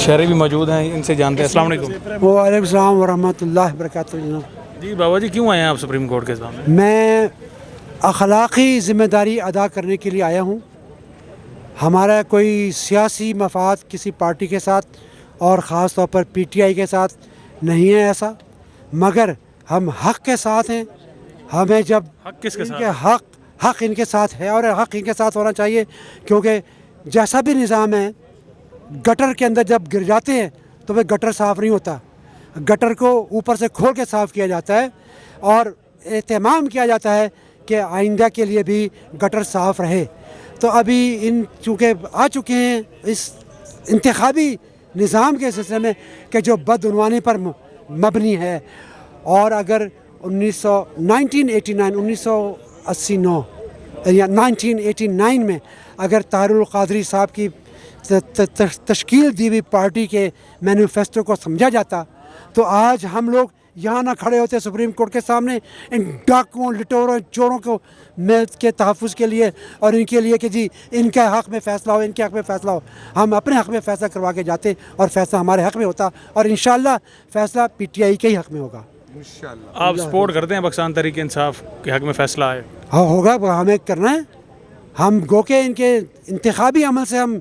شہری بھی موجود ہیں، ان سے جانتے ہیں. السلام علیکم. وعلیکم السلام ورحمۃ اللہ وبرکاتہ. جناب جی بابا جی، کیوں آئے ہیں آپ سپریم کورٹ کے سامنے؟ میں اخلاقی ذمہ داری ادا کرنے کے لیے آیا ہوں. ہمارا کوئی سیاسی مفاد کسی پارٹی کے ساتھ اور خاص طور پر پی ٹی آئی کے ساتھ نہیں ہے ایسا، مگر ہم حق کے ساتھ ہیں. ہمیں جب حق کس کے ان ساتھ؟ کے حق ان کے ساتھ ہے اور حق ان کے ساتھ ہونا چاہیے، کیونکہ جیسا بھی نظام ہے، گٹر کے اندر جب گر جاتے ہیں تو وہ گٹر صاف نہیں ہوتا. گٹر کو اوپر سے کھول کے صاف کیا جاتا ہے اور اہتمام کیا جاتا ہے کہ آئندہ کے لیے بھی گٹر صاف رہے. تو ابھی چونکہ آ چکے ہیں اس انتخابی نظام کے سلسلے میں کہ جو بدعنوانی پر مبنی ہے، اور اگر 1989 میں اگر طاہر القادری صاحب کی تشکیل دی ہوئی پارٹی کے مینیفیسٹو کو سمجھا جاتا تو آج ہم لوگ یہاں نہ کھڑے ہوتے سپریم کورٹ کے سامنے ان ڈاکوؤں، لٹوروں، چوروں کو کے تحفظ کے لیے اور ان کے لیے کہ جی ان کے حق میں فیصلہ ہو، ان کے حق میں فیصلہ ہو. ہم اپنے حق میں فیصلہ کروا کے جاتے اور فیصلہ ہمارے حق میں ہوتا، اور انشاءاللہ فیصلہ پی ٹی آئی کے ہی حق میں ہوگا. آپ سپورٹ کرتے ہیں پاکستان تحریک انصاف کے حق میں فیصلہ آئے؟ ہاں ہوگا، ہمیں کرنا ہے. ہم گو کہ ان کے انتخابی عمل سے ہم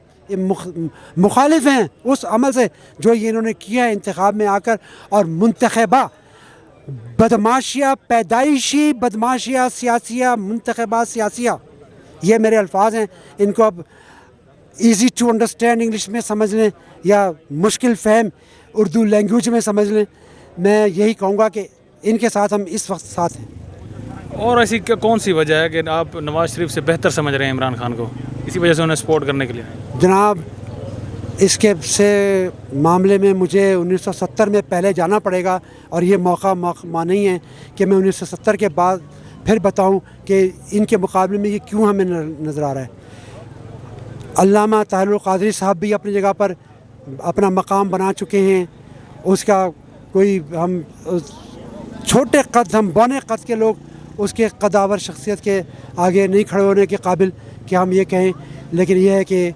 مخالف ہیں، اس عمل سے جو یہ انہوں نے کیا ہے انتخاب میں آ کر، اور منتخبہ بدماشیہ، پیدائشی بدماشیہ سیاسیہ، منتخبہ سیاسیہ، یہ میرے الفاظ ہیں. ان کو اب ایزی ٹو انڈرسٹینڈ انگلش میں سمجھ لیں یا مشکل فہم اردو لینگویج میں سمجھ لیں. میں یہی کہوں گا کہ ان کے ساتھ ہم اس وقت ساتھ ہیں. اور ایسی کون سی وجہ ہے کہ آپ نواز شریف سے بہتر سمجھ رہے ہیں عمران خان کو، اسی وجہ سے انہیں سپورٹ کرنے کے لیے؟ جناب اس کے معاملے میں مجھے 1970 میں پہلے جانا پڑے گا، اور یہ موقع نہیں ہے کہ میں 1970 کے بعد پھر بتاؤں کہ ان کے مقابلے میں یہ کیوں ہمیں نظر آ رہا ہے. علامہ طاہر القادری صاحب بھی اپنی جگہ پر اپنا مقام بنا چکے ہیں. اس کا کوئی ہم چھوٹے قد، ہم بونے قد کے لوگ اس کے قداور شخصیت کے آگے نہیں کھڑے ہونے کے قابل کہ ہم یہ کہیں. لیکن یہ ہے کہ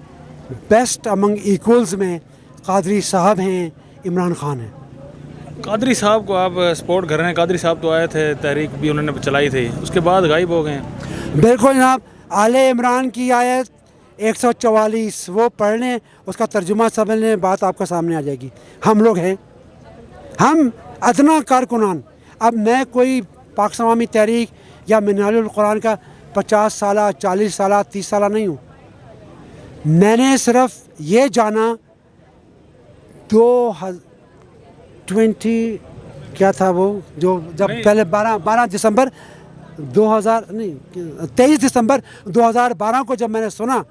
بیسٹ امنگ ایکولز میں قادری صاحب ہیں، عمران خان ہیں. قادری صاحب کو آپ سپورٹ کر رہے ہیں؟ قادری صاحب تو آئے تھے، تحریک بھی انہوں نے چلائی تھی، اس کے بعد غائب ہو گئے ہیں. بالکل جناب، آل عمران کی آیت 144 وہ پڑھ لیں، اس کا ترجمہ سمجھ لیں، بات آپ کے سامنے آ جائے گی. ہم لوگ ہیں، ہم ادنا کارکنان. اب میں کوئی پاکستان عوامی تحریک یا منہاج القرآن کا 50 سالہ، 40 سالہ، 30 سالہ نہیں ہوں. میں نے صرف یہ جانا 20 کیا تھا وہ، جو جب پہلے 12 دسمبر 23 دسمبر 2012 کو جب میں نے سنا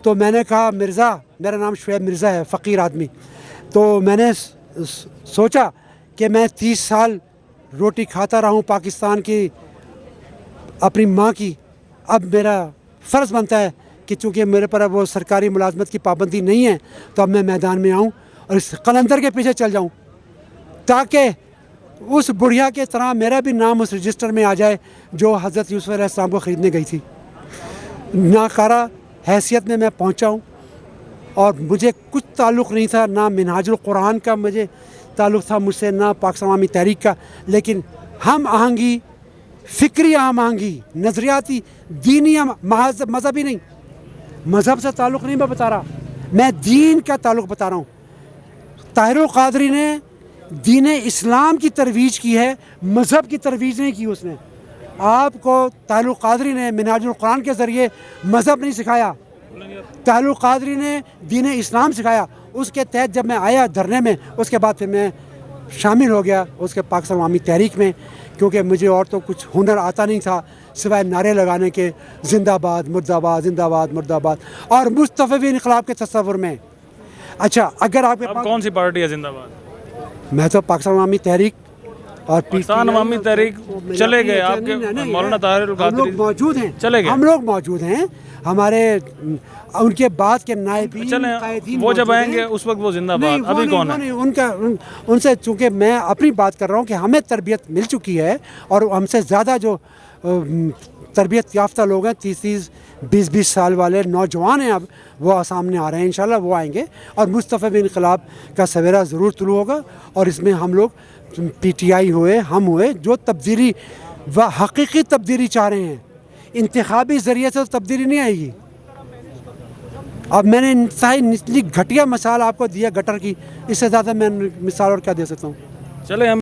تو میں نے کہا مرزا، میرا نام شعیب مرزا ہے، فقیر آدمی، تو میں نے سوچا کہ میں 30 سال روٹی کھاتا رہا ہوں پاکستان کی، اپنی ماں کی. اب میرا فرض بنتا ہے کہ چونکہ میرے پر اب وہ سرکاری ملازمت کی پابندی نہیں ہے تو اب میں میدان میں آؤں اور اس قلندر کے پیچھے چل جاؤں، تاکہ اس بڑھیا کے طرح میرا بھی نام اس رجسٹر میں آ جائے جو حضرت یوسف علیہ السلام کو خریدنے گئی تھی. ناکارہ حیثیت میں پہنچا ہوں، اور مجھے کچھ تعلق نہیں تھا، نہ منہاج القرآن کا مجھے تعلق تھا مجھ سے، نہ پاکستان عوامی تحریک کا. لیکن ہم آہنگی، فکری ہم آہنگی، نظریاتی، دینی، مذہبی نہیں، مذہب سے تعلق نہیں میں بتا رہا، میں دین کا تعلق بتا رہا ہوں. طاہر القادری نے دین اسلام کی ترویج کی ہے، مذہب کی ترویج نہیں کی. اس نے آپ کو، طاہر القادری نے منہاج القرآن کے ذریعے مذہب نہیں سکھایا، طاہر القادری نے دین اسلام سکھایا. اس کے تحت جب میں آیا دھرنے میں، اس کے بعد پھر میں شامل ہو گیا اس کے پاکستان عوامی تحریک میں، کیونکہ مجھے اور تو کچھ ہنر آتا نہیں تھا سوائے نعرے لگانے کے، زندہ باد مرد آباد، زندہ باد مرد آباد، اور مصطفی انقلاب کے تصور میں. اچھا، اگر آپ کون سی پارٹی ہے زندہ باد؟ میں تو پاکستان عوامی تحریک اور پاکستان عوامی تحریک چلے گئے، آپ کے مولانا طاہر القادری ہم لوگ موجود ہیں، چلے گئے، ہم لوگ موجود ہیں، ہمارے ان کے بعد کے نائبین، وہ جب آئیں گے اس وقت وہ زندہ باد. ابھی کون ہے ان سے؟ چونکہ میں اپنی بات کر رہا ہوں کہ ہمیں تربیت مل چکی ہے اور ہم سے زیادہ جو تربیت یافتہ لوگ ہیں, 30-20 سال والے نوجوان ہیں, اب وہ سامنے آ رہے ہیں, انشاءاللہ وہ آئیں گے اور مصطفی انقلاب کا سویرا ضرور طلوع ہوگا. اور اس میں ہم لوگ پی ٹی آئی ہوئے, ہم ہوئے, جو تبدیلی و حقیقی تبدیلی چاہ رہے ہیں. انتخابی ذریعے سے تبدیلی نہیں آئے گی. اب میں نے انتہائی نچلی گھٹیا مثال آپ کو دیا گٹر کی, اس سے زیادہ میں مثال اور کیا دے سکتا ہوں. چلیں ہم